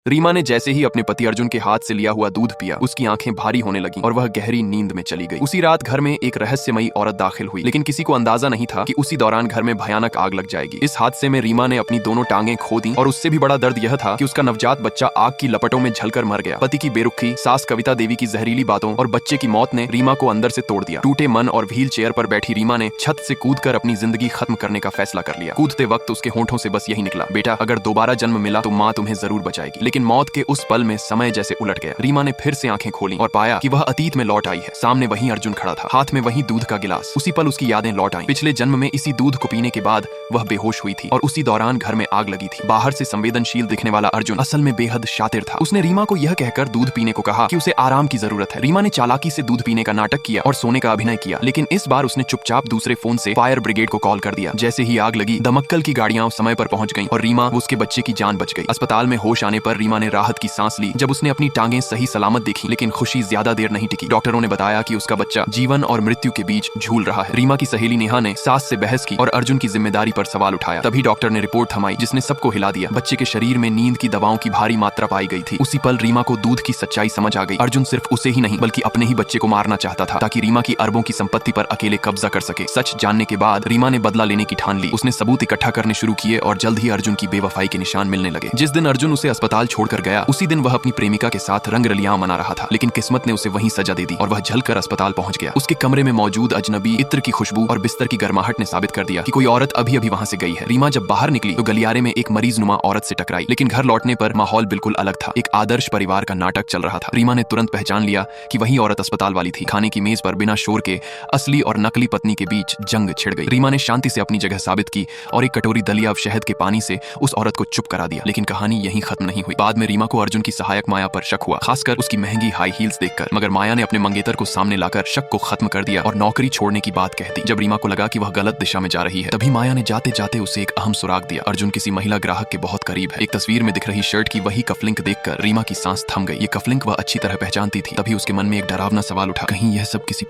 रीमा ने जैसे ही अपने पति अर्जुन के हाथ से लिया हुआ दूध पिया, उसकी आंखें भारी होने लगीं और वह गहरी नींद में चली गई। उसी रात घर में एक रहस्यमयी औरत दाखिल हुई, लेकिन किसी को अंदाजा नहीं था कि उसी दौरान घर में भयानक आग लग जाएगी। इस हादसे में रीमा ने अपनी दोनों टांगें खो दी और उससे भी बड़ा दर्द यह था कि उसका नवजात बच्चा आग की लपटों में झलकर मर गया। पति की बेरुखी, सास कविता देवी की जहरीली बातों और बच्चे की मौत ने रीमा को अंदर से तोड़ दिया। टूटे मन और व्हील चेयर पर बैठी रीमा ने छत से कूदकर अपनी जिंदगी खत्म करने का फैसला कर लिया। कूदते वक्त उसके होंठों से बस यही निकला, बेटा अगर दोबारा जन्म मिला तो माँ तुम्हें जरूर बचाएगी। लेकिन मौत के उस पल में समय जैसे उलट गया। रीमा ने फिर से आंखें खोली और पाया कि वह अतीत में लौट आई है। सामने वही अर्जुन खड़ा था, हाथ में वही दूध का गिलास। उसी पल उसकी यादें लौट आईं। पिछले जन्म में इसी दूध को पीने के बाद वह बेहोश हुई थी और उसी दौरान घर में आग लगी थी। बाहर से संवेदनशील दिखने वाला अर्जुन असल में बेहद शातिर था। उसने रीमा को यह कहकर दूध पीने को कहा कि उसे आराम की जरूरत है। रीमा ने चालाकी से दूध पीने का नाटक किया और सोने का अभिनय किया, लेकिन इस बार उसने चुपचाप दूसरे फोन से फायर ब्रिगेड को कॉल कर दिया। जैसे ही आग लगी, दमक्कल की गाड़ियां समय पर पहुंच गईं और रीमा उसके बच्चे की जान बच गई। अस्पताल में होश आने पर रीमा ने राहत की सांस ली जब उसने अपनी टांगें सही सलामत देखी, लेकिन खुशी ज्यादा देर नहीं टिकी। डॉक्टरों ने बताया कि उसका बच्चा जीवन और मृत्यु के बीच झूल रहा है। रीमा की सहेली नेहा ने सास से बहस की और अर्जुन की जिम्मेदारी पर सवाल उठाया। तभी डॉक्टर ने रिपोर्ट थमाई जिसने सबको हिला दिया। बच्चे के शरीर में नींद की दवाओं की भारी मात्रा पाई गई थी। उसी पल रीमा को दूध की सच्चाई समझ आ गई। अर्जुन सिर्फ उसे ही नहीं बल्कि अपने ही बच्चे को मारना चाहता था ताकि रीमा की अरबों की संपत्ति पर अकेले कब्जा कर सके। सच जानने के बाद रीमा ने बदला लेने की ठान ली। उसने सबूत इकट्ठा करने शुरू किए और जल्द ही अर्जुन की बेवफाई के निशान मिलने लगे। जिस दिन अर्जुन उसे अस्पताल छोड़कर गया, उसी दिन वह अपनी प्रेमिका के साथ रंग रलियां मना रहा था, लेकिन किस्मत ने उसे वहीं सजा दे दी और वह जलकर अस्पताल पहुंच गया। उसके कमरे में मौजूद अजनबी इत्र की खुशबू और बिस्तर की गर्माहट ने साबित कर दिया कि कोई औरत अभी अभी वहां से गई है। रीमा जब बाहर निकली तो गलियारे में एक मरीज नुमा औरत से टकराई, लेकिन घर लौटने पर माहौल बिल्कुल अलग था। एक आदर्श परिवार का नाटक चल रहा था। रीमा ने तुरंत पहचान लिया कि वही औरत अस्पताल वाली थी। खाने की मेज पर बिना शोर के असली और नकली पत्नी के बीच जंग छिड़ गई। रीमा ने शांति से अपनी जगह साबित की और एक कटोरी दलिया शहद के पानी से उस औरत को चुप करा दिया। लेकिन कहानी यहीं खत्म नहीं हुई। बाद में रीमा को अर्जुन की सहायक माया पर शक हुआ, खासकर उसकी महंगी हाई हील्स देखकर। मगर माया ने अपने मंगेतर को सामने लाकर शक को खत्म कर दिया और नौकरी छोड़ने की बात कह दी। जब रीमा को लगा कि वह गलत दिशा में जा रही है, तभी माया ने जाते जाते उसे एक अहम सुराग दिया। अर्जुन किसी महिला ग्राहक के बहुत करीब है। एक तस्वीर में दिख रही शर्ट की वही कफलिंक देखकर रीमा की सांस थम गई। ये कफलिंक वह अच्छी तरह पहचानती थी। तभी उसके मन में एक डरावना सवाल उठा, कहीं यह सब किसी